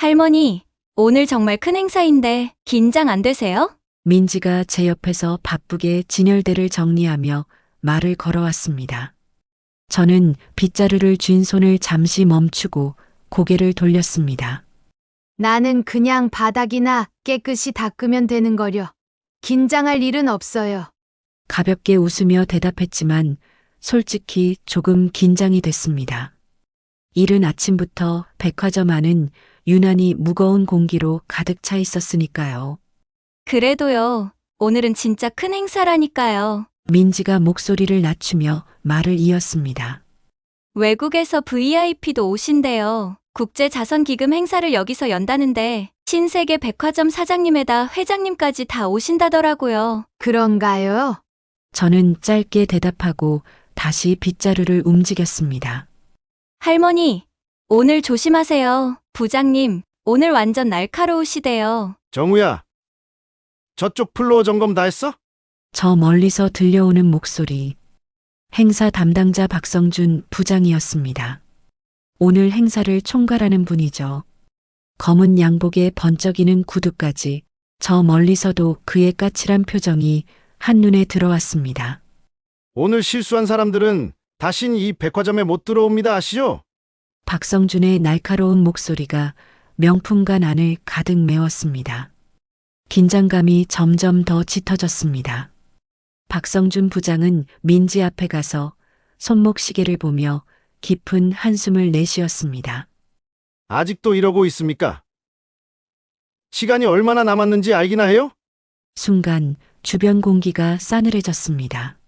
할머니, 오늘 정말 큰 행사인데 긴장 안 되세요? 민지가 제 옆에서 바쁘게 진열대를 정리하며 말을 걸어왔습니다. 저는 빗자루를 쥔 손을 잠시 멈추고 고개를 돌렸습니다. 나는 그냥 바닥이나 깨끗이 닦으면 되는 거려. 긴장할 일은 없어요. 가볍게 웃으며 대답했지만 솔직히 조금 긴장이 됐습니다. 이른 아침부터 백화점 안은 유난히 무거운 공기로 가득 차 있었으니까요. 그래도요, 오늘은 진짜 큰 행사라니까요. 민지가 목소리를 낮추며 말을 이었습니다. 외국에서 VIP도 오신대요. 국제자선기금 행사를 여기서 연다는데 신세계 백화점 사장님에다 회장님까지 다 오신다더라고요. 그런가요? 저는 짧게 대답하고 다시 빗자루를 움직였습니다. 할머니, 오늘 조심하세요. 부장님, 오늘 완전 날카로우시대요. 정우야, 저쪽 플로어 점검 다 했어? 저 멀리서 들려오는 목소리. 행사 담당자 박성준 부장이었습니다. 오늘 행사를 총괄하는 분이죠. 검은 양복에 번쩍이는 구두까지 저 멀리서도 그의 까칠한 표정이 한눈에 들어왔습니다. 오늘 실수한 사람들은 다신 이 백화점에 못 들어옵니다. 아시죠? 박성준의 날카로운 목소리가 명품관 안을 가득 메웠습니다. 긴장감이 점점 더 짙어졌습니다. 박성준 부장은 민지 앞에 가서 손목 시계를 보며 깊은 한숨을 내쉬었습니다. 아직도 이러고 있습니까? 시간이 얼마나 남았는지 알기나 해요? 순간 주변 공기가 싸늘해졌습니다.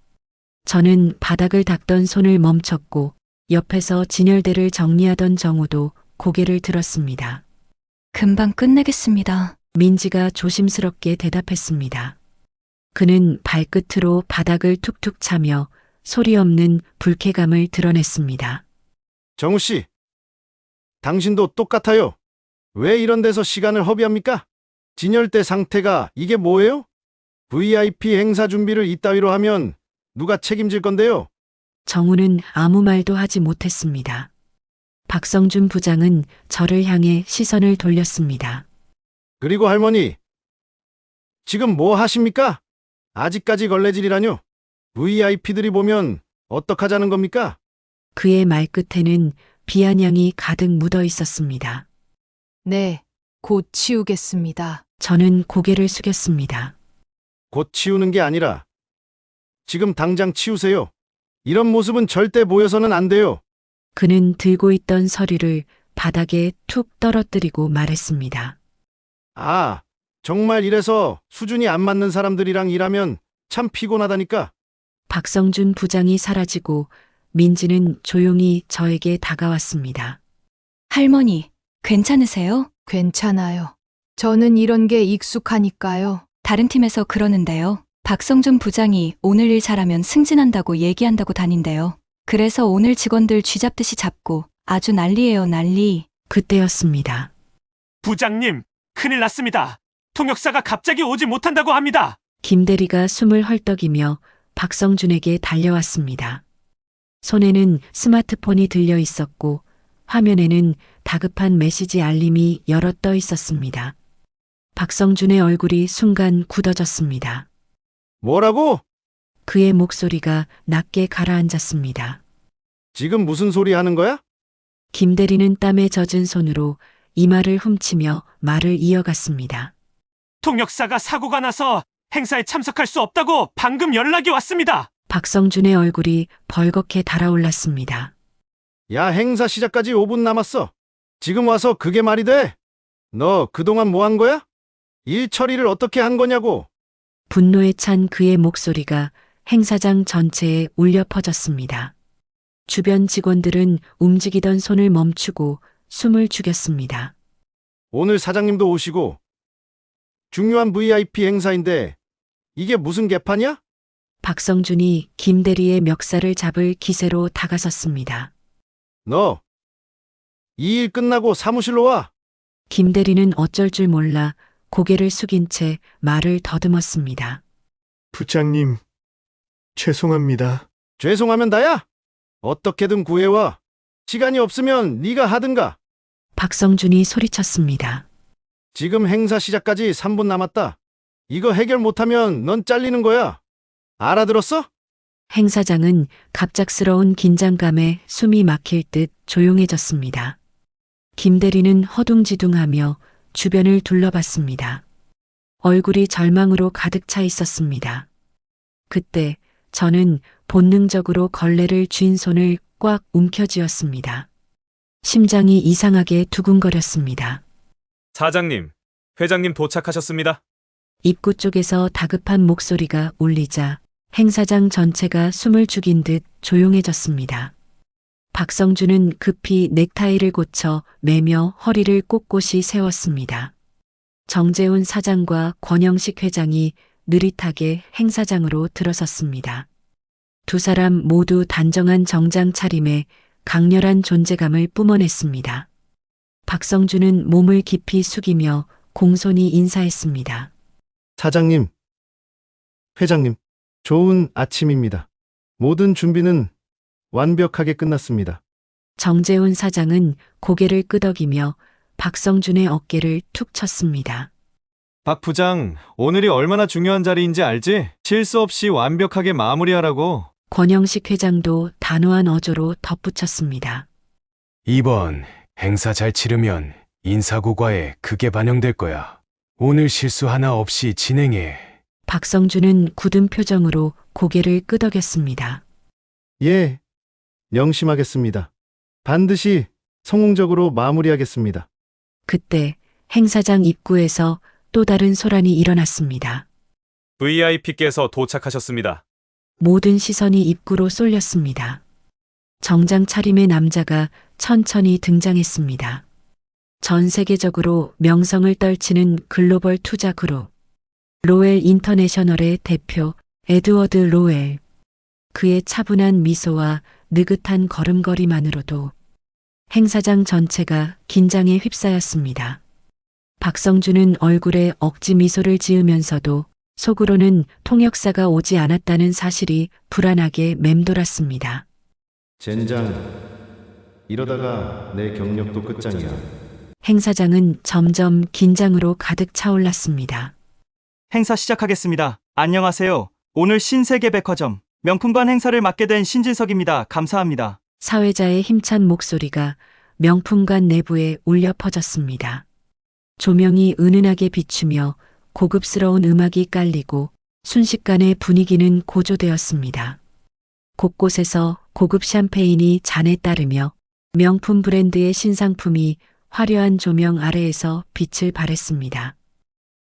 저는 바닥을 닦던 손을 멈췄고 옆에서 진열대를 정리하던 정우도 고개를 들었습니다. 금방 끝내겠습니다. 민지가 조심스럽게 대답했습니다. 그는 발끝으로 바닥을 툭툭 차며 소리 없는 불쾌감을 드러냈습니다. 정우 씨, 당신도 똑같아요. 왜 이런 데서 시간을 허비합니까? 진열대 상태가 이게 뭐예요? VIP 행사 준비를 이따위로 하면 누가 책임질 건데요? 정우는 아무 말도 하지 못했습니다. 박성준 부장은 저를 향해 시선을 돌렸습니다. 그리고 할머니, 지금 뭐 하십니까? 아직까지 걸레질이라뇨? VIP들이 보면 어떡하자는 겁니까? 그의 말끝에는 비아냥이 가득 묻어 있었습니다. 네, 곧 치우겠습니다. 저는 고개를 숙였습니다. 곧 치우는 게 아니라 지금 당장 치우세요. 이런 모습은 절대 보여서는 안 돼요. 그는 들고 있던 서류를 바닥에 툭 떨어뜨리고 말했습니다. 아, 정말 이래서 수준이 안 맞는 사람들이랑 일하면 참 피곤하다니까. 박성준 부장이 사라지고 민지는 조용히 저에게 다가왔습니다. 할머니, 괜찮으세요? 괜찮아요. 저는 이런 게 익숙하니까요. 다른 팀에서 그러는데요. 박성준 부장이 오늘 일 잘하면 승진한다고 얘기한다고 다닌대요. 그래서 오늘 직원들 쥐잡듯이 잡고 아주 난리예요, 난리. 그때였습니다. 부장님, 큰일 났습니다. 통역사가 갑자기 오지 못한다고 합니다. 김대리가 숨을 헐떡이며 박성준에게 달려왔습니다. 손에는 스마트폰이 들려 있었고 화면에는 다급한 메시지 알림이 여러 떠 있었습니다. 박성준의 얼굴이 순간 굳어졌습니다. 뭐라고? 그의 목소리가 낮게 가라앉았습니다. 지금 무슨 소리 하는 거야? 김대리는 땀에 젖은 손으로 이마를 훔치며 말을 이어갔습니다. 통역사가 사고가 나서 행사에 참석할 수 없다고 방금 연락이 왔습니다. 박성준의 얼굴이 벌겋게 달아올랐습니다. 야, 행사 시작까지 5분 남았어. 지금 와서 그게 말이 돼? 너 그동안 뭐 한 거야? 일 처리를 어떻게 한 거냐고. 분노에 찬 그의 목소리가 행사장 전체에 울려 퍼졌습니다. 주변 직원들은 움직이던 손을 멈추고 숨을 죽였습니다. 오늘 사장님도 오시고 중요한 VIP 행사인데 이게 무슨 개판이야? 박성준이 김대리의 멱살을 잡을 기세로 다가섰습니다. 너 이 일 끝나고 사무실로 와. 김대리는 어쩔 줄 몰라 고개를 숙인 채 말을 더듬었습니다. 부장님, 죄송합니다. 죄송하면 다야. 어떻게든 구해와. 시간이 없으면 네가 하든가. 박성준이 소리쳤습니다. 지금 행사 시작까지 3분 남았다. 이거 해결 못하면 넌 잘리는 거야. 알아들었어? 행사장은 갑작스러운 긴장감에 숨이 막힐 듯 조용해졌습니다. 김 대리는 허둥지둥하며 주변을 둘러봤습니다. 얼굴이 절망으로 가득 차 있었습니다. 그때 저는 본능적으로 걸레를 쥔 손을 꽉 움켜쥐었습니다. 심장이 이상하게 두근거렸습니다. 사장님, 회장님 도착하셨습니다. 입구 쪽에서 다급한 목소리가 울리자 행사장 전체가 숨을 죽인 듯 조용해졌습니다. 박성준은 급히 넥타이를 고쳐 매며 허리를 꼿꼿이 세웠습니다. 정재훈 사장과 권영식 회장이 느릿하게 행사장으로 들어섰습니다. 두 사람 모두 단정한 정장 차림에 강렬한 존재감을 뿜어냈습니다. 박성준은 몸을 깊이 숙이며 공손히 인사했습니다. 사장님, 회장님, 좋은 아침입니다. 모든 준비는 완벽하게 끝났습니다. 정재훈 사장은 고개를 끄덕이며 박성준의 어깨를 툭 쳤습니다. 박 부장, 오늘이 얼마나 중요한 자리인지 알지? 실수 없이 완벽하게 마무리하라고. 권영식 회장도 단호한 어조로 덧붙였습니다. 이번 행사 잘 치르면 인사고과에 크게 반영될 거야. 오늘 실수 하나 없이 진행해. 박성준은 굳은 표정으로 고개를 끄덕였습니다. 예, 명심하겠습니다. 반드시 성공적으로 마무리하겠습니다. 그때 행사장 입구에서 또 다른 소란이 일어났습니다. VIP께서 도착하셨습니다. 모든 시선이 입구로 쏠렸습니다. 정장 차림의 남자가 천천히 등장했습니다. 전 세계적으로 명성을 떨치는 글로벌 투자 그룹 로엘 인터내셔널의 대표 에드워드 로엘. 그의 차분한 미소와 느긋한 걸음걸이만으로도 행사장 전체가 긴장에 휩싸였습니다. 박성준은 얼굴에 억지 미소를 지으면서도 속으로는 통역사가 오지 않았다는 사실이 불안하게 맴돌았습니다. 젠장, 이러다가 내 경력도 끝장이야. 행사장은 점점 긴장으로 가득 차올랐습니다. 행사 시작하겠습니다. 안녕하세요. 오늘 신세계백화점 명품관 행사를 맡게 된 신진석입니다. 감사합니다. 사회자의 힘찬 목소리가 명품관 내부에 울려 퍼졌습니다. 조명이 은은하게 비추며 고급스러운 음악이 깔리고 순식간에 분위기는 고조되었습니다. 곳곳에서 고급 샴페인이 잔에 따르며 명품 브랜드의 신상품이 화려한 조명 아래에서 빛을 발했습니다.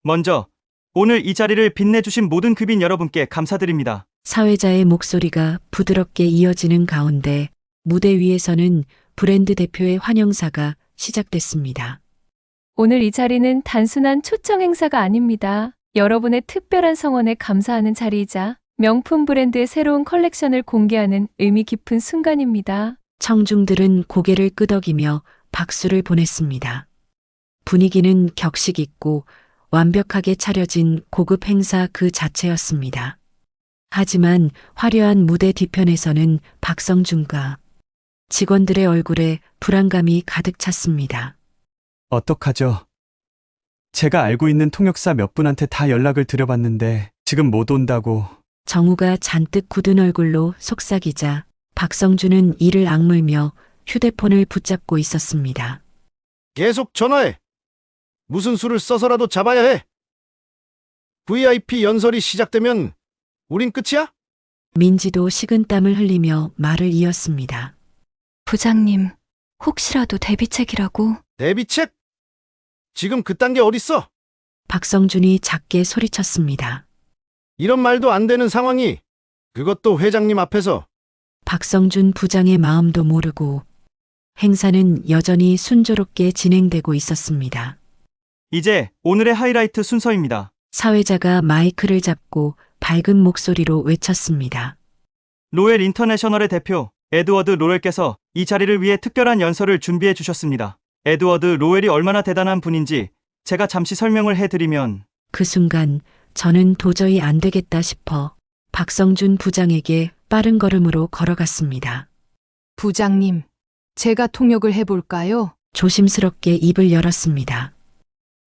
먼저 오늘 이 자리를 빛내주신 모든 급인 여러분께 감사드립니다. 사회자의 목소리가 부드럽게 이어지는 가운데 무대 위에서는 브랜드 대표의 환영사가 시작됐습니다. 오늘 이 자리는 단순한 초청 행사가 아닙니다. 여러분의 특별한 성원에 감사하는 자리이자 명품 브랜드의 새로운 컬렉션을 공개하는 의미 깊은 순간입니다. 청중들은 고개를 끄덕이며 박수를 보냈습니다. 분위기는 격식 있고 완벽하게 차려진 고급 행사 그 자체였습니다. 하지만 화려한 무대 뒤편에서는 박성준과 직원들의 얼굴에 불안감이 가득 찼습니다. 어떡하죠? 제가 알고 있는 통역사 몇 분한테 다 연락을 드려봤는데 지금 못 온다고. 정우가 잔뜩 굳은 얼굴로 속삭이자 박성준은 이를 악물며 휴대폰을 붙잡고 있었습니다. 계속 전화해. 무슨 수를 써서라도 잡아야 해. VIP 연설이 시작되면 우린 끝이야? 민지도 식은땀을 흘리며 말을 이었습니다. 부장님, 혹시라도 데뷔책이라고? 데뷔책? 지금 그딴 게 어딨어? 박성준이 작게 소리쳤습니다. 이런 말도 안 되는 상황이, 그것도 회장님 앞에서. 박성준 부장의 마음도 모르고 행사는 여전히 순조롭게 진행되고 있었습니다. 이제 오늘의 하이라이트 순서입니다. 사회자가 마이크를 잡고 밝은 목소리로 외쳤습니다. 로엘 인터내셔널의 대표 에드워드 로엘께서 이 자리를 위해 특별한 연설을 준비해 주셨습니다. 에드워드 로엘이 얼마나 대단한 분인지 제가 잠시 설명을 해드리면 그 순간 저는 도저히 안 되겠다 싶어 박성준 부장에게 빠른 걸음으로 걸어갔습니다. 부장님, 제가 통역을 해볼까요? 조심스럽게 입을 열었습니다.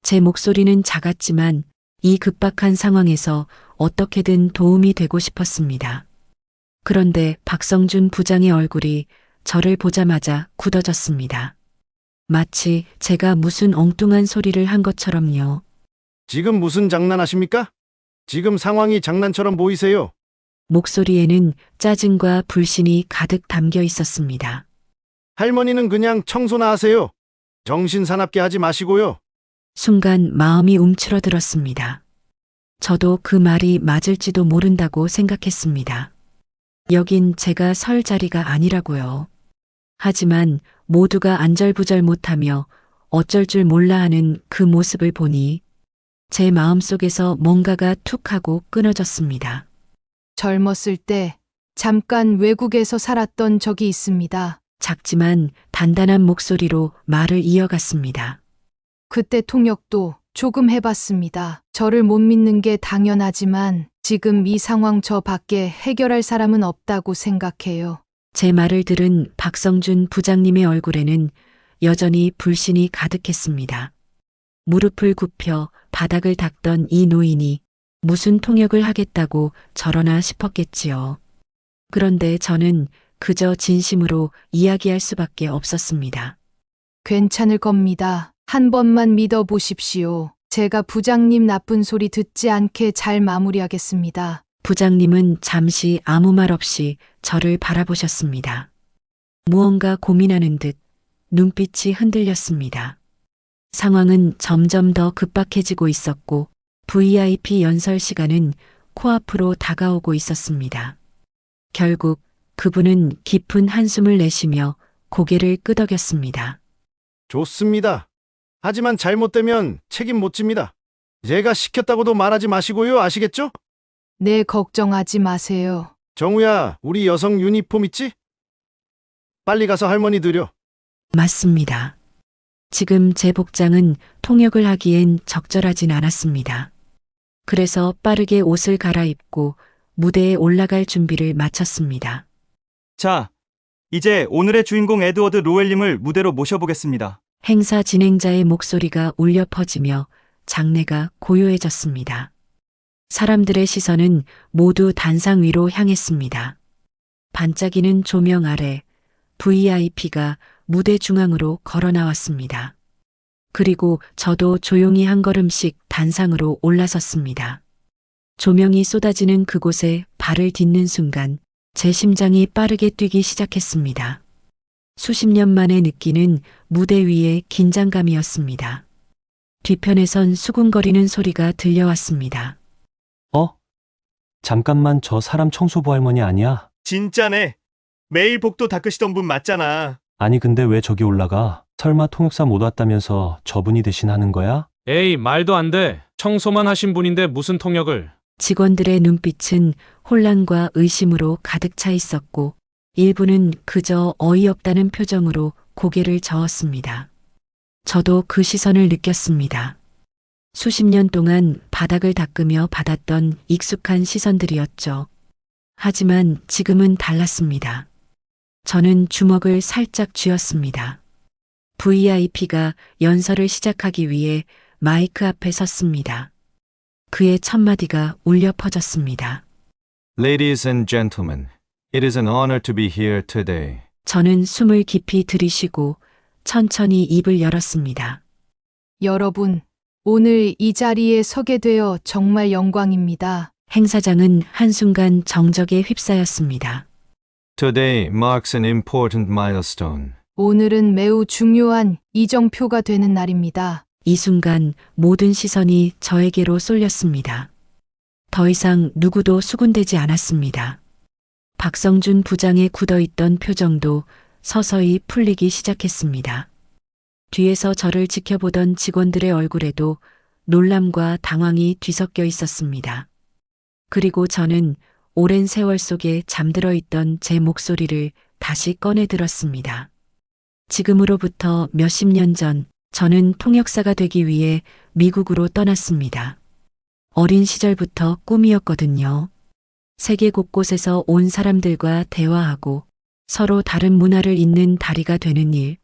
제 목소리는 작았지만 이 급박한 상황에서 어떻게든 도움이 되고 싶었습니다. 그런데 박성준 부장의 얼굴이 저를 보자마자 굳어졌습니다. 마치 제가 무슨 엉뚱한 소리를 한 것처럼요. 지금 무슨 장난하십니까? 지금 상황이 장난처럼 보이세요. 목소리에는 짜증과 불신이 가득 담겨 있었습니다. 할머니는 그냥 청소나 하세요. 정신 사납게 하지 마시고요. 순간 마음이 움츠러들었습니다. 저도 그 말이 맞을지도 모른다고 생각했습니다. 여긴 제가 설 자리가 아니라고요. 하지만 모두가 안절부절 못하며 어쩔 줄 몰라 하는 그 모습을 보니 제 마음속에서 뭔가가 툭 하고 끊어졌습니다. 젊었을 때 잠깐 외국에서 살았던 적이 있습니다. 작지만 단단한 목소리로 말을 이어갔습니다. 그때 통역도 조금 해봤습니다. 저를 못 믿는 게 당연하지만 지금 이 상황 저 밖에 해결할 사람은 없다고 생각해요. 제 말을 들은 박성준 부장님의 얼굴에는 여전히 불신이 가득했습니다. 무릎을 굽혀 바닥을 닦던 이 노인이 무슨 통역을 하겠다고 저러나 싶었겠지요. 그런데 저는 그저 진심으로 이야기할 수밖에 없었습니다. 괜찮을 겁니다. 한 번만 믿어보십시오. 제가 부장님 나쁜 소리 듣지 않게 잘 마무리하겠습니다. 부장님은 잠시 아무 말 없이 저를 바라보셨습니다. 무언가 고민하는 듯 눈빛이 흔들렸습니다. 상황은 점점 더 급박해지고 있었고 VIP 연설 시간은 코앞으로 다가오고 있었습니다. 결국 그분은 깊은 한숨을 내쉬며 고개를 끄덕였습니다. 좋습니다. 하지만 잘못되면 책임 못 집니다. 제가 시켰다고도 말하지 마시고요. 아시겠죠? 네, 걱정하지 마세요. 정우야, 우리 여성 유니폼 있지? 빨리 가서 할머니 드려. 맞습니다. 지금 제 복장은 통역을 하기엔 적절하진 않았습니다. 그래서 빠르게 옷을 갈아입고 무대에 올라갈 준비를 마쳤습니다. 자, 이제 오늘의 주인공 에드워드 로웰님을 무대로 모셔보겠습니다. 행사 진행자의 목소리가 울려 퍼지며 장내가 고요해졌습니다. 사람들의 시선은 모두 단상 위로 향했습니다. 반짝이는 조명 아래 VIP가 무대 중앙으로 걸어 나왔습니다. 그리고 저도 조용히 한 걸음씩 단상으로 올라섰습니다. 조명이 쏟아지는 그곳에 발을 딛는 순간 제 심장이 빠르게 뛰기 시작했습니다. 수십 년 만에 느끼는 무대 위의 긴장감이었습니다. 뒤편에선 수군거리는 소리가 들려왔습니다. 잠깐만, 저 사람 청소부 할머니 아니야? 진짜네. 매일 복도 닦으시던 분 맞잖아. 아니, 근데 왜 저기 올라가? 설마 통역사 못 왔다면서 저분이 대신하는 거야? 에이, 말도 안 돼. 청소만 하신 분인데 무슨 통역을. 직원들의 눈빛은 혼란과 의심으로 가득 차 있었고 일부는 그저 어이없다는 표정으로 고개를 저었습니다. 저도 그 시선을 느꼈습니다. 수십 년 동안 바닥을 닦으며 받았던 익숙한 시선들이었죠. 하지만 지금은 달랐습니다. 저는 주먹을 살짝 쥐었습니다. VIP가 연설을 시작하기 위해 마이크 앞에 섰습니다. 그의 첫마디가 울려 퍼졌습니다. Ladies and gentlemen, it is an honor to be here today. 저는 숨을 깊이 들이쉬고 천천히 입을 열었습니다. 여러분, 오늘 이 자리에 서게 되어 정말 영광입니다. 행사장은 한순간 정적에 휩싸였습니다. Today marks an important milestone. 오늘은 매우 중요한 이정표가 되는 날입니다. 이 순간 모든 시선이 저에게로 쏠렸습니다. 더 이상 누구도 수군대지 않았습니다. 박성준 부장의 굳어있던 표정도 서서히 풀리기 시작했습니다. 뒤에서 저를 지켜보던 직원들의 얼굴에도 놀람과 당황이 뒤섞여 있었습니다. 그리고 저는 오랜 세월 속에 잠들어 있던 제 목소리를 다시 꺼내 들었습니다. 지금으로부터 몇십 년 전 저는 통역사가 되기 위해 미국으로 떠났습니다. 어린 시절부터 꿈이었거든요. 세계 곳곳에서 온 사람들과 대화하고 서로 다른 문화를 잇는 다리가 되는 일.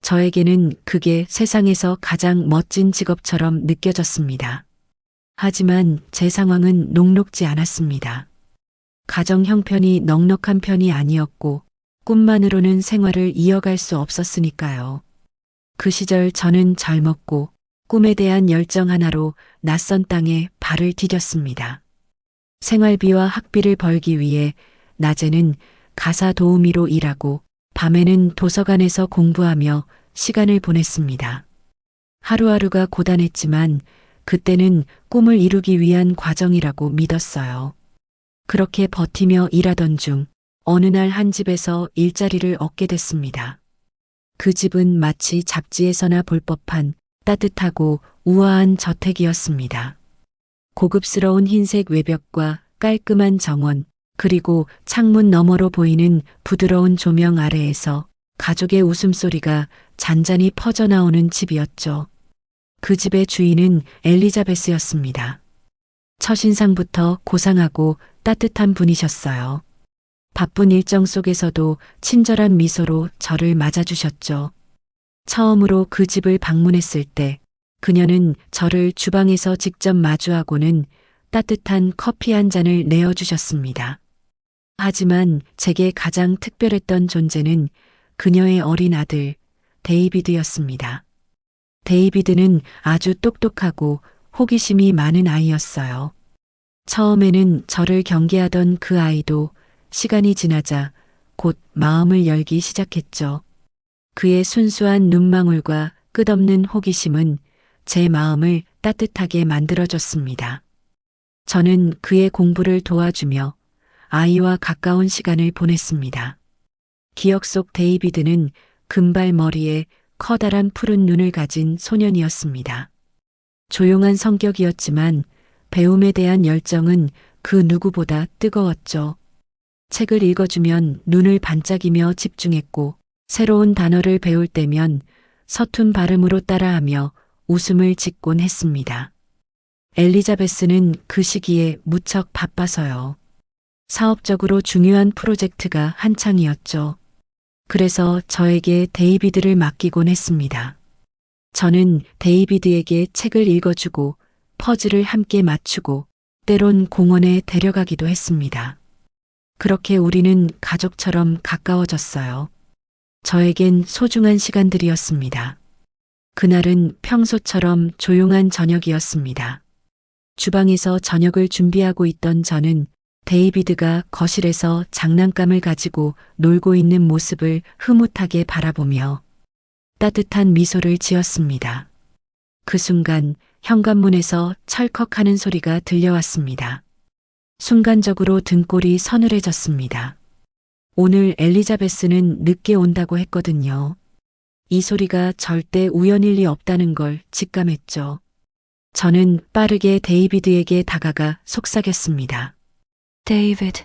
저에게는 그게 세상에서 가장 멋진 직업처럼 느껴졌습니다. 하지만 제 상황은 녹록지 않았습니다. 가정 형편이 넉넉한 편이 아니었고 꿈만으로는 생활을 이어갈 수 없었으니까요. 그 시절 저는 젊었고 꿈에 대한 열정 하나로 낯선 땅에 발을 디뎠습니다. 생활비와 학비를 벌기 위해 낮에는 가사 도우미로 일하고 밤에는 도서관에서 공부하며 시간을 보냈습니다. 하루하루가 고단했지만 그때는 꿈을 이루기 위한 과정이라고 믿었어요. 그렇게 버티며 일하던 중 어느 날 한 집에서 일자리를 얻게 됐습니다. 그 집은 마치 잡지에서나 볼 법한 따뜻하고 우아한 저택이었습니다. 고급스러운 흰색 외벽과 깔끔한 정원, 그리고 창문 너머로 보이는 부드러운 조명 아래에서 가족의 웃음소리가 잔잔히 퍼져나오는 집이었죠. 그 집의 주인은 엘리자베스였습니다. 첫인상부터 고상하고 따뜻한 분이셨어요. 바쁜 일정 속에서도 친절한 미소로 저를 맞아주셨죠. 처음으로 그 집을 방문했을 때 그녀는 저를 주방에서 직접 마주하고는 따뜻한 커피 한 잔을 내어주셨습니다. 하지만 제게 가장 특별했던 존재는 그녀의 어린 아들 데이비드였습니다. 데이비드는 아주 똑똑하고 호기심이 많은 아이였어요. 처음에는 저를 경계하던 그 아이도 시간이 지나자 곧 마음을 열기 시작했죠. 그의 순수한 눈망울과 끝없는 호기심은 제 마음을 따뜻하게 만들어줬습니다. 저는 그의 공부를 도와주며 아이와 가까운 시간을 보냈습니다. 기억 속 데이비드는 금발머리에 커다란 푸른 눈을 가진 소년이었습니다. 조용한 성격이었지만 배움에 대한 열정은 그 누구보다 뜨거웠죠. 책을 읽어주면 눈을 반짝이며 집중했고 새로운 단어를 배울 때면 서툰 발음으로 따라하며 웃음을 짓곤 했습니다. 엘리자베스는 그 시기에 무척 바빠서요. 사업적으로 중요한 프로젝트가 한창이었죠. 그래서 저에게 데이비드를 맡기곤 했습니다. 저는 데이비드에게 책을 읽어주고 퍼즐을 함께 맞추고 때론 공원에 데려가기도 했습니다. 그렇게 우리는 가족처럼 가까워졌어요. 저에겐 소중한 시간들이었습니다. 그날은 평소처럼 조용한 저녁이었습니다. 주방에서 저녁을 준비하고 있던 저는 데이비드가 거실에서 장난감을 가지고 놀고 있는 모습을 흐뭇하게 바라보며 따뜻한 미소를 지었습니다. 그 순간 현관문에서 철컥하는 소리가 들려왔습니다. 순간적으로 등골이 서늘해졌습니다. 오늘 엘리자베스는 늦게 온다고 했거든요. 이 소리가 절대 우연일 리 없다는 걸 직감했죠. 저는 빠르게 데이비드에게 다가가 속삭였습니다. David,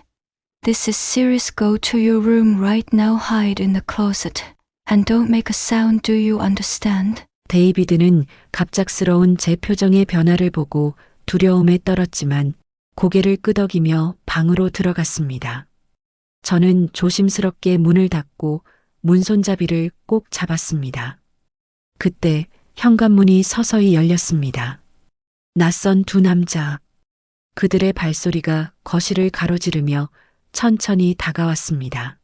this is serious. Go to your room right now. Hide in the closet. And don't make a sound. Do you understand? 데이비드는 갑작스러운 제 표정의 변화를 보고 두려움에 떨었지만 고개를 끄덕이며 방으로 들어갔습니다. 저는 조심스럽게 문을 닫고 문손잡이를 꼭 잡았습니다. 그때 현관문이 서서히 열렸습니다. 낯선 두 남자. 그들의 발소리가 거실을 가로지르며 천천히 다가왔습니다.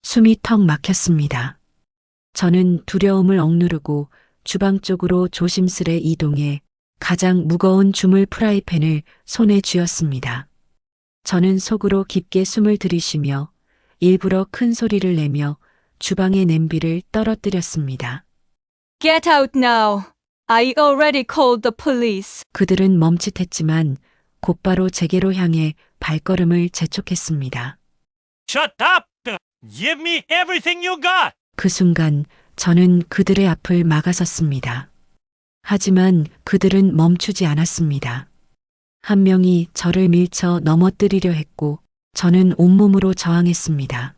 숨이 턱 막혔습니다. 저는 두려움을 억누르고 주방 쪽으로 조심스레 이동해 가장 무거운 주물 프라이팬을 손에 쥐었습니다. 저는 속으로 깊게 숨을 들이쉬며 일부러 큰 소리를 내며 주방의 냄비를 떨어뜨렸습니다. Get out now. I already called the police. 그들은 멈칫했지만 곧바로 제게로 향해 발걸음을 재촉했습니다. Shut up! Give me everything you got! 그 순간 저는 그들의 앞을 막아섰습니다. 하지만 그들은 멈추지 않았습니다. 한 명이 저를 밀쳐 넘어뜨리려 했고 저는 온몸으로 저항했습니다.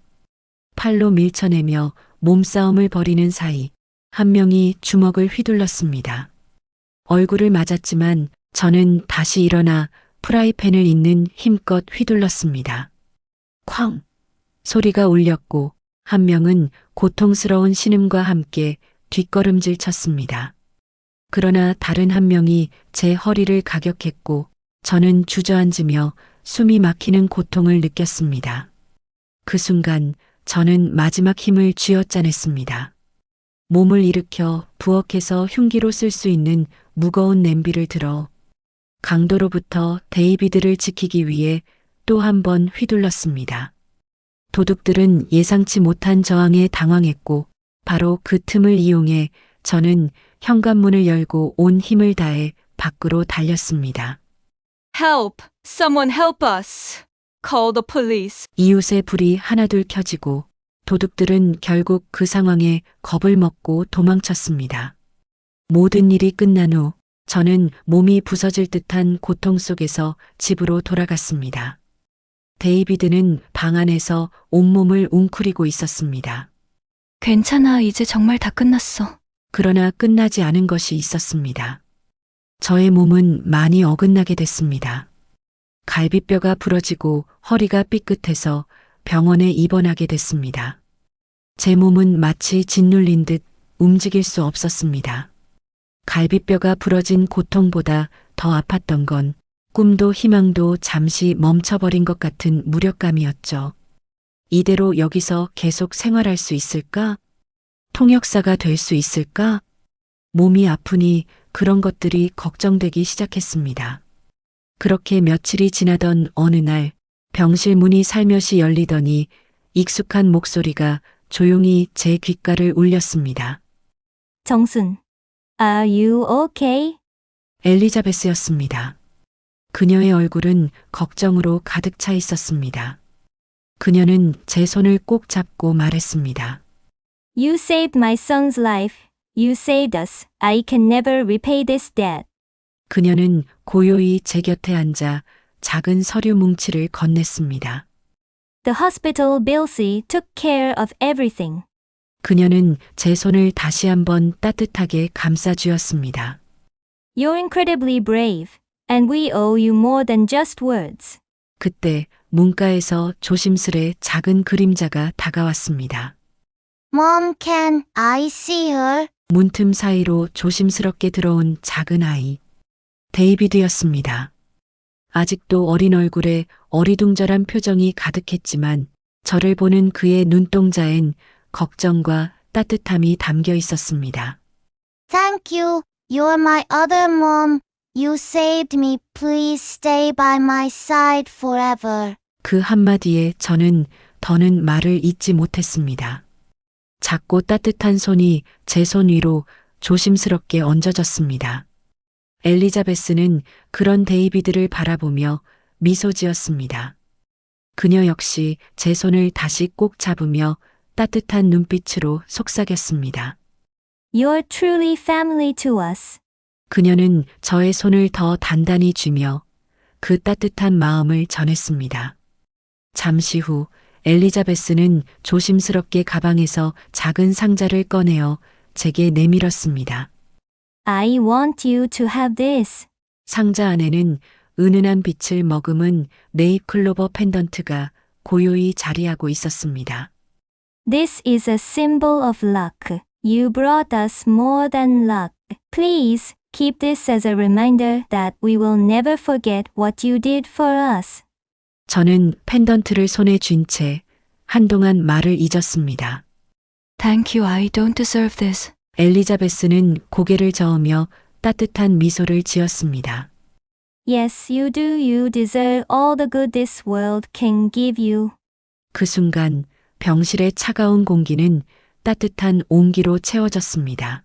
팔로 밀쳐내며 몸싸움을 벌이는 사이 한 명이 주먹을 휘둘렀습니다. 얼굴을 맞았지만 저는 다시 일어나 프라이팬을 있는 힘껏 휘둘렀습니다. 쾅! 소리가 울렸고 한 명은 고통스러운 신음과 함께 뒷걸음질 쳤습니다. 그러나 다른 한 명이 제 허리를 가격했고 저는 주저앉으며 숨이 막히는 고통을 느꼈습니다. 그 순간 저는 마지막 힘을 쥐어짜냈습니다. 몸을 일으켜 부엌에서 흉기로 쓸 수 있는 무거운 냄비를 들어 강도로부터 데이비드를 지키기 위해 또 한 번 휘둘렀습니다. 도둑들은 예상치 못한 저항에 당황했고 바로 그 틈을 이용해 저는 현관문을 열고 온 힘을 다해 밖으로 달렸습니다. Help! Someone help us! Call the police. 이웃의 불이 하나둘 켜지고 도둑들은 결국 그 상황에 겁을 먹고 도망쳤습니다. 모든 일이 끝난 후 저는 몸이 부서질 듯한 고통 속에서 집으로 돌아갔습니다. 데이비드는 방 안에서 온몸을 웅크리고 있었습니다. 괜찮아, 이제 정말 다 끝났어. 그러나 끝나지 않은 것이 있었습니다. 저의 몸은 많이 어긋나게 됐습니다. 갈비뼈가 부러지고 허리가 삐끗해서 병원에 입원하게 됐습니다. 제 몸은 마치 짓눌린 듯 움직일 수 없었습니다. 갈비뼈가 부러진 고통보다 더 아팠던 건 꿈도 희망도 잠시 멈춰버린 것 같은 무력감이었죠. 이대로 여기서 계속 생활할 수 있을까? 통역사가 될 수 있을까? 몸이 아프니 그런 것들이 걱정되기 시작했습니다. 그렇게 며칠이 지나던 어느 날 병실 문이 살며시 열리더니 익숙한 목소리가 조용히 제 귓가를 울렸습니다. 정순, are you okay? 엘리자베스였습니다. 그녀의 얼굴은 걱정으로 가득 차 있었습니다. 그녀는 제 손을 꼭 잡고 말했습니다. You saved my son's life. You saved us. I can never repay this debt. 그녀는 고요히 제 곁에 앉아 작은 서류 뭉치를 건넸습니다. The hospital Bilsey took care of everything. 그녀는 제 손을 다시 한번 따뜻하게 감싸주었습니다. You're incredibly brave, and we owe you more than just words. 그때 문가에서 조심스레 작은 그림자가 다가왔습니다. Mom, can I see her? 문틈 사이로 조심스럽게 들어온 작은 아이. 데이비드였습니다. 아직도 어린 얼굴에 어리둥절한 표정이 가득했지만 저를 보는 그의 눈동자엔 걱정과 따뜻함이 담겨 있었습니다. Thank you. You're my other mom. You saved me. Please stay by my side forever. 그 한마디에 저는 더는 말을 잇지 못했습니다. 작고 따뜻한 손이 제 손 위로 조심스럽게 얹어졌습니다. 엘리자베스는 그런 데이비드를 바라보며 미소 지었습니다. 그녀 역시 제 손을 다시 꼭 잡으며 따뜻한 눈빛으로 속삭였습니다. You're truly family to us. 그녀는 저의 손을 더 단단히 쥐며 그 따뜻한 마음을 전했습니다. 잠시 후 엘리자베스는 조심스럽게 가방에서 작은 상자를 꺼내어 제게 내밀었습니다. I want you to have this. 상자 안에는 은은한 빛을 머금은 네잎클로버 펜던트가 고요히 자리하고 있었습니다. This is a symbol of luck. You brought us more than luck. Please keep this as a reminder that we will never forget what you did for us. 저는 펜던트를 손에 쥔 채 한동안 말을 잊었습니다. Thank you, I don't deserve this. 엘리자베스는 고개를 저으며 따뜻한 미소를 지었습니다. Yes, you do. You deserve all the good this world can give you. 그 순간 병실의 차가운 공기는 따뜻한 온기로 채워졌습니다.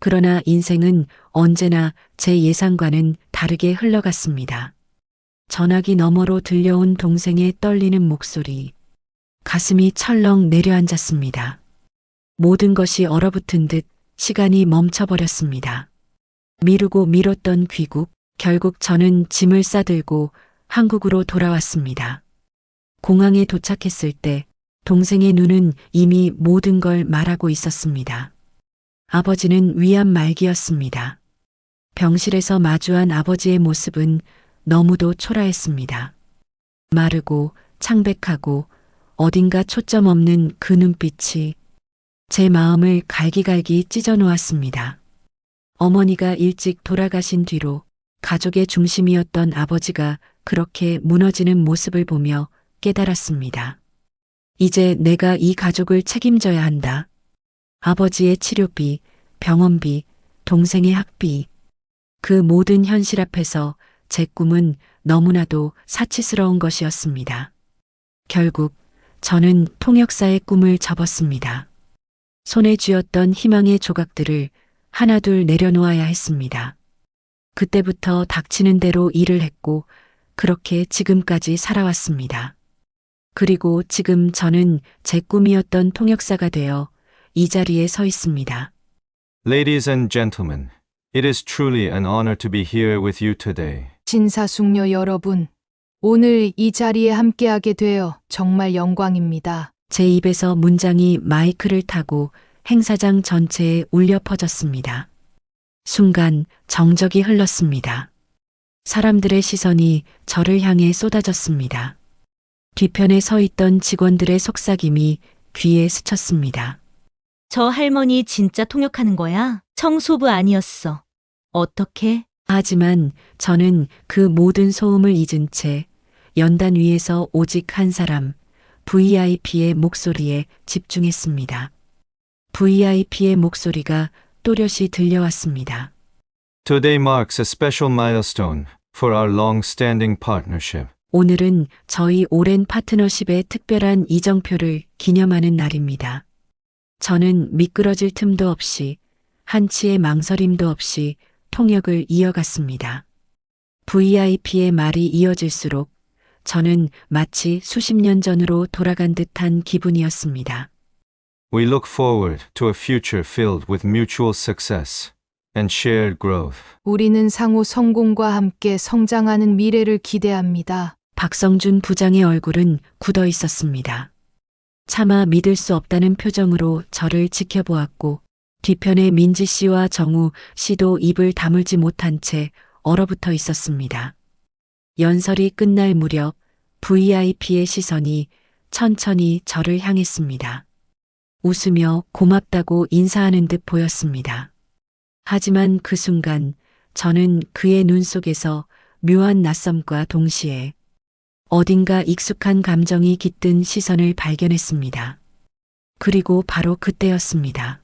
그러나 인생은 언제나 제 예상과는 다르게 흘러갔습니다. 전화기 너머로 들려온 동생의 떨리는 목소리. 가슴이 철렁 내려앉았습니다. 모든 것이 얼어붙은 듯 시간이 멈춰버렸습니다. 미루고 미뤘던 귀국, 결국 저는 짐을 싸들고 한국으로 돌아왔습니다. 공항에 도착했을 때 동생의 눈은 이미 모든 걸 말하고 있었습니다. 아버지는 위암 말기였습니다. 병실에서 마주한 아버지의 모습은 너무도 초라했습니다. 마르고 창백하고 어딘가 초점 없는 그 눈빛이 제 마음을 갈기갈기 찢어 놓았습니다. 어머니가 일찍 돌아가신 뒤로 가족의 중심이었던 아버지가 그렇게 무너지는 모습을 보며 깨달았습니다. 이제 내가 이 가족을 책임져야 한다. 아버지의 치료비, 병원비, 동생의 학비. 그 모든 현실 앞에서 제 꿈은 너무나도 사치스러운 것이었습니다. 결국 저는 통역사의 꿈을 접었습니다. 손에 쥐었던 희망의 조각들을 하나둘 내려놓아야 했습니다. 그때부터 닥치는 대로 일을 했고 그렇게 지금까지 살아왔습니다. 그리고 지금 저는 제 꿈이었던 통역사가 되어 이 자리에 서 있습니다. Ladies and gentlemen, it is truly an honor to be here with you today. 진사숙녀 여러분, 오늘 이 자리에 함께하게 되어 정말 영광입니다. 제 입에서 문장이 마이크를 타고 행사장 전체에 울려 퍼졌습니다. 순간 정적이 흘렀습니다. 사람들의 시선이 저를 향해 쏟아졌습니다. 뒤편에 서 있던 직원들의 속삭임이 귀에 스쳤습니다. 저 할머니 진짜 통역하는 거야? 청소부 아니었어. 어떻게? 하지만 저는 그 모든 소음을 잊은 채 연단 위에서 오직 한 사람, VIP의 목소리에 집중했습니다. VIP의 목소리가 또렷이 들려왔습니다. Today marks a special milestone for our long-standing partnership. 오늘은 저희 오랜 파트너십의 특별한 이정표를 기념하는 날입니다. 저는 미끄러질 틈도 없이 한치의 망설임도 없이 통역을 이어갔습니다. VIP의 말이 이어질수록 저는 마치 수십 년 전으로 돌아간 듯한 기분이었습니다. We look forward to a future filled with mutual success and shared growth. 우리는 상호 성공과 함께 성장하는 미래를 기대합니다. 박성준 부장의 얼굴은 굳어 있었습니다. 차마 믿을 수 없다는 표정으로 저를 지켜보았고 뒤편에 민지 씨와 정우 씨도 입을 다물지 못한 채 얼어붙어 있었습니다. 연설이 끝날 무렵 VIP의 시선이 천천히 저를 향했습니다. 웃으며 고맙다고 인사하는 듯 보였습니다. 하지만 그 순간 저는 그의 눈 속에서 묘한 낯섦과 동시에 어딘가 익숙한 감정이 깃든 시선을 발견했습니다. 그리고 바로 그때였습니다.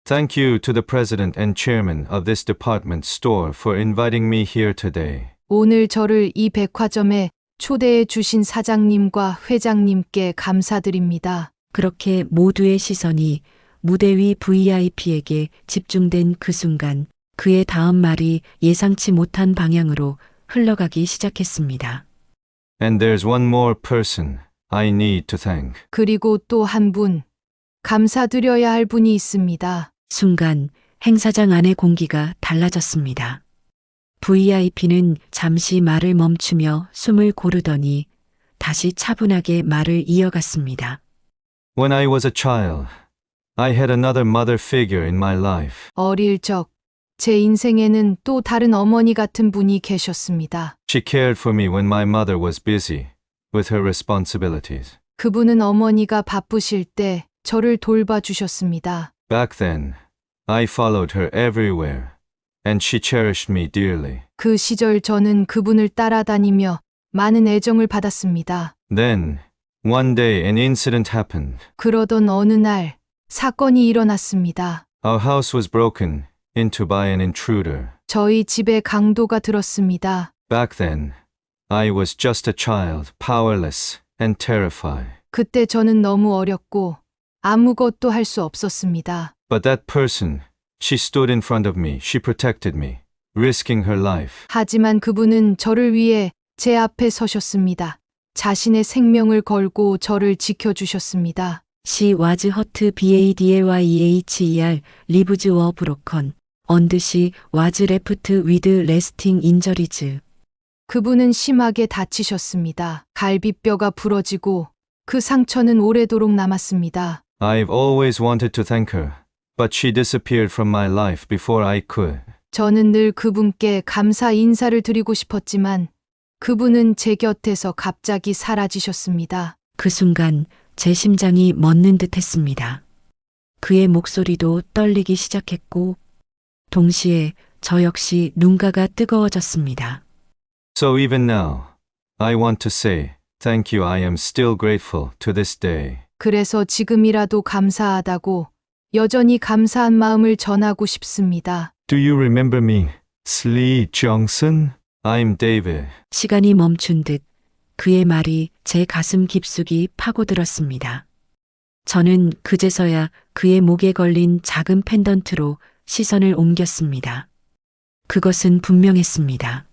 Thank you to the president and chairman of this department store for inviting me here today. 오늘 저를 이 백화점에 초대해 주신 사장님과 회장님께 감사드립니다. 그렇게 모두의 시선이 무대 위 VIP에게 집중된 그 순간 그의 다음 말이 예상치 못한 방향으로 흘러가기 시작했습니다. And there's one more person I need to thank. 그리고 또 한 분, 감사드려야 할 분이 있습니다. 순간 행사장 안의 공기가 달라졌습니다. VIP는 잠시 말을 멈추며 숨을 고르더니 다시 차분하게 말을 이어갔습니다. When I was a child, I had another mother figure in my life. 어릴 적, 제 인생에는 또 다른 어머니 같은 분이 계셨습니다. She cared for me when my mother was busy with her responsibilities. 그분은 어머니가 바쁘실 때 저를 돌봐주셨습니다. Back then, I followed her everywhere, and she cherished me dearly. 그 시절 저는 그분을 따라다니며 많은 애정을 받았습니다. Then, one day an incident happened. 그러던 어느 날 사건이 일어났습니다. Our house was broken into by an intruder. 저희 집에 강도가 들었습니다. Back then, I was just a child, powerless and terrified. 그때 저는 너무 어렸고 아무것도 할 수 없었습니다. But that person, she stood in front of me, she protected me, risking her life. 하지만 그분은 저를 위해 제 앞에 서셨습니다. 자신의 생명을 걸고 저를 지켜주셨습니다. She was hurt badlyher, lives were broken, and she was left with lasting injuries. 그분은 심하게 다치셨습니다. 갈비뼈가 부러지고 그 상처는 오래도록 남았습니다. I've always wanted to thank her, but she disappeared from my life before I could. 저는 늘 그분께 감사 인사를 드리고 싶었지만 그분은 제 곁에서 갑자기 사라지셨습니다. 그 순간 제 심장이 멎는 듯 했습니다. 그의 목소리도 떨리기 시작했고, 동시에 저 역시 눈가가 뜨거워졌습니다. So even now, I want to say thank you. I am still grateful to this day. 그래서 지금이라도 감사하다고 여전히 감사한 마음을 전하고 싶습니다. Do you remember me, Slee Johnson? I'm David. 시간이 멈춘 듯 그의 말이 제 가슴 깊숙이 파고들었습니다. 저는 그제서야 그의 목에 걸린 작은 펜던트로 시선을 옮겼습니다. 그것은 분명했습니다.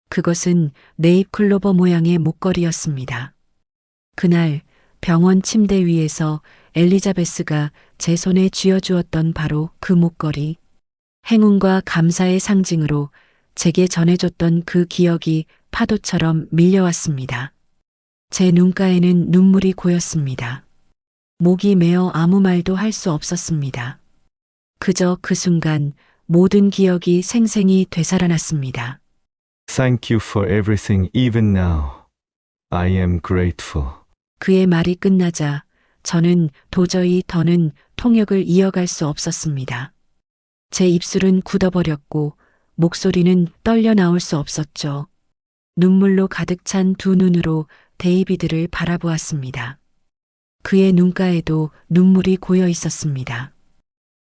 그것은 네잎클로버 모양의 목걸이였습니다. 그날 병원 침대 위에서 엘리자베스가 제 손에 쥐어주었던 바로 그 목걸이, 행운과 감사의 상징으로 제게 전해줬던 그 기억이 파도처럼 밀려왔습니다. 제 눈가에는 눈물이 고였습니다. 목이 메어 아무 말도 할 수 없었습니다. 그저 그 순간 모든 기억이 생생히 되살아났습니다. Thank you for everything even now. I am grateful. 그의 말이 끝나자 저는 도저히 더는 통역을 이어갈 수 없었습니다. 제 입술은 굳어버렸고 목소리는 떨려 나올 수 없었죠. 눈물로 가득 찬 두 눈으로 데이비드를 바라보았습니다. 그의 눈가에도 눈물이 고여 있었습니다.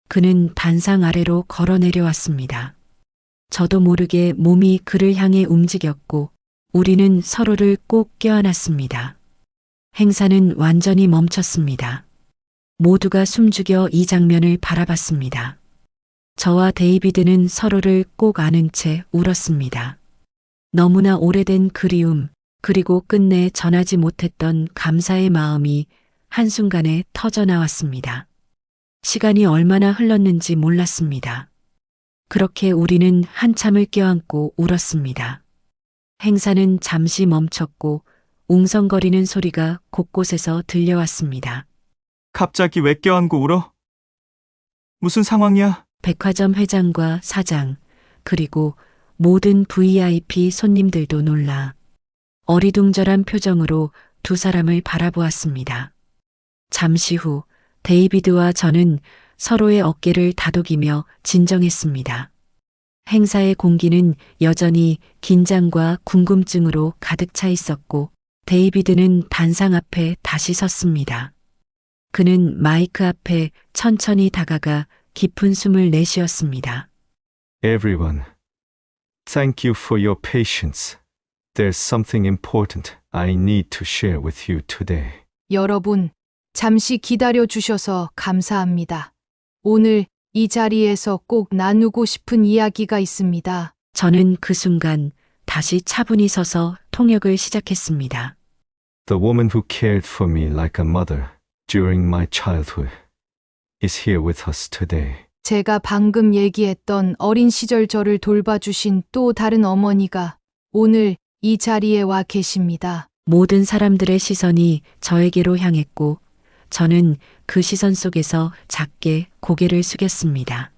그는 단상 아래로 걸어 내려왔습니다. 저도 모르게 몸이 그를 향해 움직였고 우리는 서로를 꼭 껴안았습니다. 행사는 완전히 멈췄습니다. 모두가 숨죽여 이 장면을 바라봤습니다. 저와 데이비드는 서로를 꼭 안은 채 울었습니다. 너무나 오래된 그리움, 그리고 끝내 전하지 못했던 감사의 마음이 한순간에 터져 나왔습니다. 시간이 얼마나 흘렀는지 몰랐습니다. 그렇게 우리는 한참을 껴안고 울었습니다. 행사는 잠시 멈췄고 웅성거리는 소리가 곳곳에서 들려왔습니다. 갑자기 왜 껴안고 울어? 무슨 상황이야? 백화점 회장과 사장, 그리고 모든 VIP 손님들도 놀라 어리둥절한 표정으로 두 사람을 바라보았습니다. 잠시 후 데이비드와 저는 서로의 어깨를 다독이며 진정했습니다. 행사의 공기는 여전히 긴장과 궁금증으로 가득 차 있었고 데이비드는 단상 앞에 다시 섰습니다. 그는 마이크 앞에 천천히 다가가 깊은 숨을 내쉬었습니다. Everyone, thank you for your patience. There's something important I need to share with you today. 여러분, 잠시 기다려 주셔서 감사합니다. 오늘 이 자리에서 꼭 나누고 싶은 이야기가 있습니다. 저는 그 순간 다시 차분히 서서 통역을 시작했습니다. The woman who cared for me like a mother during my childhood is here with us today. 제가 방금 얘기했던 어린 시절 저를 돌봐주신 또 다른 어머니가 오늘 이 자리에 와 계십니다. 모든 사람들의 시선이 저에게로 향했고 저는 그 시선 속에서 작게 고개를 숙였습니다.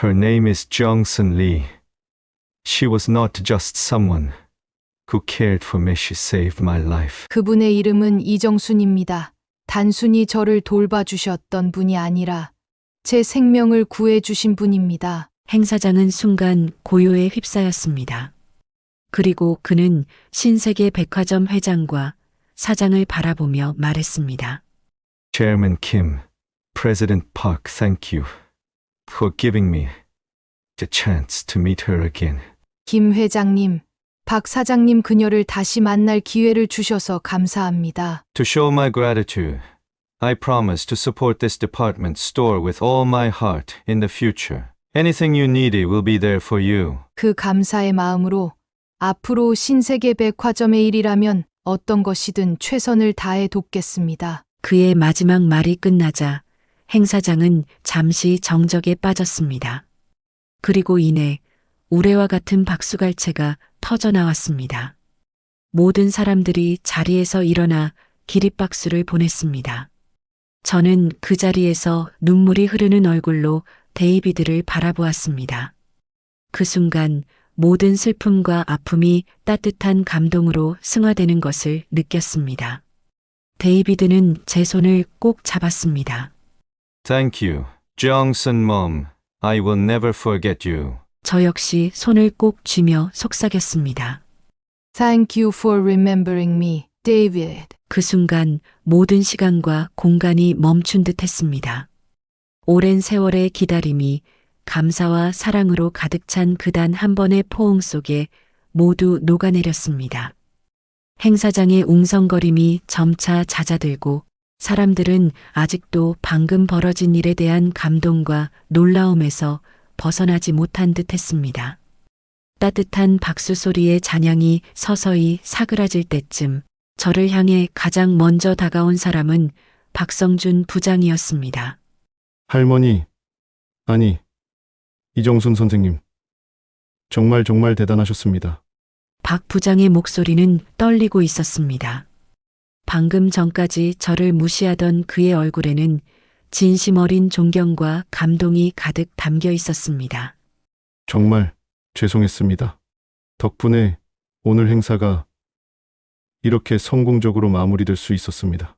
Her name is Johnson Lee. She was not just someone who cared for me. She saved my life. 그분의 이름은 이정순입니다. 단순히 저를 돌봐주셨던 분이 아니라 제 생명을 구해주신 분입니다. 행사장은 순간 고요에 휩싸였습니다. 그리고 그는 신세계 백화점 회장과 사장을 바라보며 말했습니다. Chairman Kim, President Park, thank you for giving me the chance to meet her again. 김 회장님, 박 사장님 그녀를 다시 만날 기회를 주셔서 감사합니다. To show my gratitude, I promise to support this department store with all my heart in the future. Anything you need will be there for you. 그 감사의 마음으로 앞으로 신세계 백화점의 일이라면 어떤 것이든 최선을 다해 돕겠습니다. 그의 마지막 말이 끝나자 행사장은 잠시 정적에 빠졌습니다. 그리고 이내 우레와 같은 박수갈채가 터져 나왔습니다. 모든 사람들이 자리에서 일어나 기립박수를 보냈습니다. 저는 그 자리에서 눈물이 흐르는 얼굴로 데이비드를 바라보았습니다. 그 순간 모든 슬픔과 아픔이 따뜻한 감동으로 승화되는 것을 느꼈습니다. 데이비드는 제 손을 꼭 잡았습니다. Thank you, Jongsun Mom. I will never forget you. 저 역시 손을 꼭 쥐며 속삭였습니다. Thank you for remembering me, David. 그 순간 모든 시간과 공간이 멈춘 듯 했습니다. 오랜 세월의 기다림이 감사와 사랑으로 가득 찬 그 단 한 번의 포옹 속에 모두 녹아내렸습니다. 행사장의 웅성거림이 점차 잦아들고 사람들은 아직도 방금 벌어진 일에 대한 감동과 놀라움에서 벗어나지 못한 듯 했습니다. 따뜻한 박수 소리의 잔향이 서서히 사그라질 때쯤 저를 향해 가장 먼저 다가온 사람은 박성준 부장이었습니다. 할머니, 아니, 이정순 선생님. 정말 대단하셨습니다. 박 부장의 목소리는 떨리고 있었습니다. 방금 전까지 저를 무시하던 그의 얼굴에는 진심 어린 존경과 감동이 가득 담겨 있었습니다. 정말 죄송했습니다. 덕분에 오늘 행사가 이렇게 성공적으로 마무리될 수 있었습니다.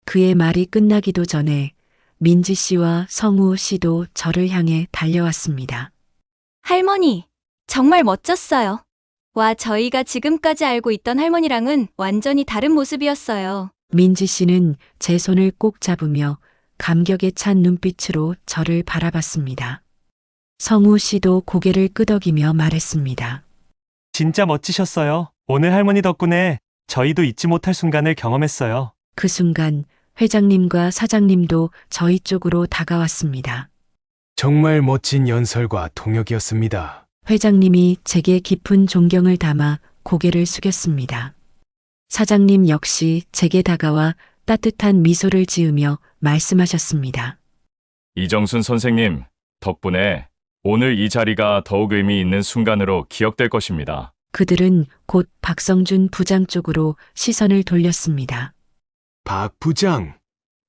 그의 말이 끝나기도 전에 민지 씨와 성우 씨도 저를 향해 달려왔습니다. 할머니, 정말 멋졌어요. 와, 저희가 지금까지 알고 있던 할머니랑은 완전히 다른 모습이었어요. 민지 씨는 제 손을 꼭 잡으며 감격에 찬 눈빛으로 저를 바라봤습니다. 성우 씨도 고개를 끄덕이며 말했습니다. 진짜 멋지셨어요. 오늘 할머니 덕분에 저희도 잊지 못할 순간을 경험했어요. 그 순간 회장님과 사장님도 저희 쪽으로 다가왔습니다. 정말 멋진 연설과 통역이었습니다. 회장님이 제게 깊은 존경을 담아 고개를 숙였습니다. 사장님 역시 제게 다가와 따뜻한 미소를 지으며 말씀하셨습니다. 이정순 선생님, 덕분에 오늘 이 자리가 더욱 의미 있는 순간으로 기억될 것입니다. 그들은 곧 박성준 부장 쪽으로 시선을 돌렸습니다. 박 부장,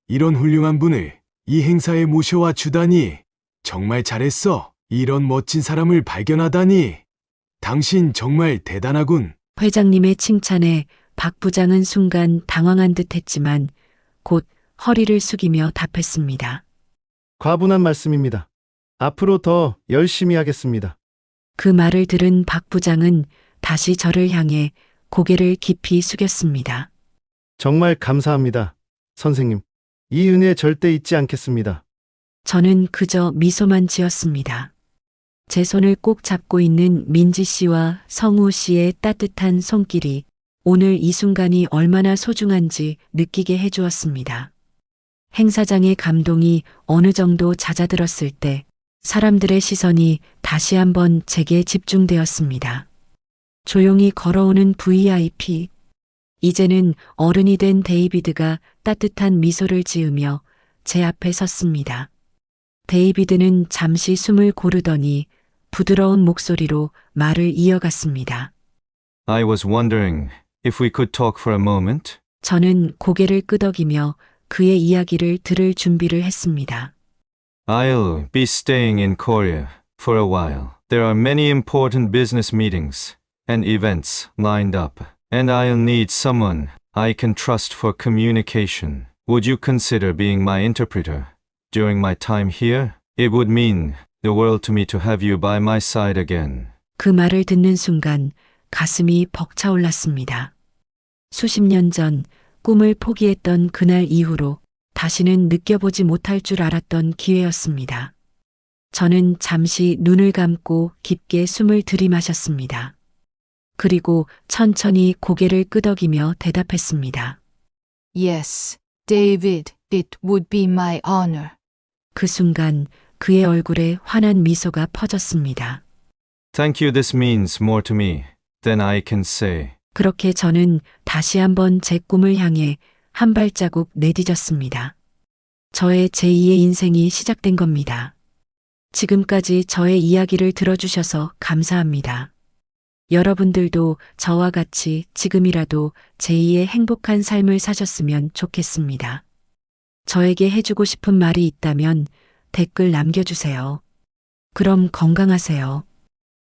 이런 훌륭한 분을 이 행사에 모셔와 주다니 정말 잘했어. 이런 멋진 사람을 발견하다니 당신 정말 대단하군. 회장님의 칭찬에 박 부장은 순간 당황한 듯 했지만 곧 허리를 숙이며 답했습니다. 과분한 말씀입니다. 앞으로 더 열심히 하겠습니다. 그 말을 들은 박 부장은 다시 저를 향해 고개를 깊이 숙였습니다. 정말 감사합니다. 선생님, 이 은혜 절대 잊지 않겠습니다. 저는 그저 미소만 지었습니다. 제 손을 꼭 잡고 있는 민지 씨와 성우 씨의 따뜻한 손길이 오늘 이 순간이 얼마나 소중한지 느끼게 해주었습니다. 행사장의 감동이 어느 정도 잦아들었을 때 사람들의 시선이 다시 한번 제게 집중되었습니다. 조용히 걸어오는 VIP. 이제는 어른이 된 데이비드가 따뜻한 미소를 지으며 제 앞에 섰습니다. 데이비드는 잠시 숨을 고르더니 부드러운 목소리로 말을 이어갔습니다. I was wondering if we could talk for a moment. 저는 고개를 끄덕이며 그의 이야기를 들을 준비를 했습니다. I'll be staying in Korea for a while. There are many important business meetings and events lined up, and I'll need someone I can trust for communication. Would you consider being my interpreter during my time here? It would mean the world to me to have you by my side again. 그 말을 듣는 순간 가슴이 벅차올랐습니다. 수십 년 전 꿈을 포기했던 그날 이후로 다시는 느껴보지 못할 줄 알았던 기회였습니다. 저는 잠시 눈을 감고 깊게 숨을 들이마셨습니다. 그리고 천천히 고개를 끄덕이며 대답했습니다. Yes, David, it would be my honor. 그 순간 그의 얼굴에 환한 미소가 퍼졌습니다. Thank you. This means more to me than I can say. 그렇게 저는 다시 한번 제 꿈을 향해 한 발자국 내디뎠습니다. 저의 제2의 인생이 시작된 겁니다. 지금까지 저의 이야기를 들어주셔서 감사합니다. 여러분들도 저와 같이 지금이라도 제2의 행복한 삶을 사셨으면 좋겠습니다. 저에게 해주고 싶은 말이 있다면 댓글 남겨주세요. 그럼 건강하세요.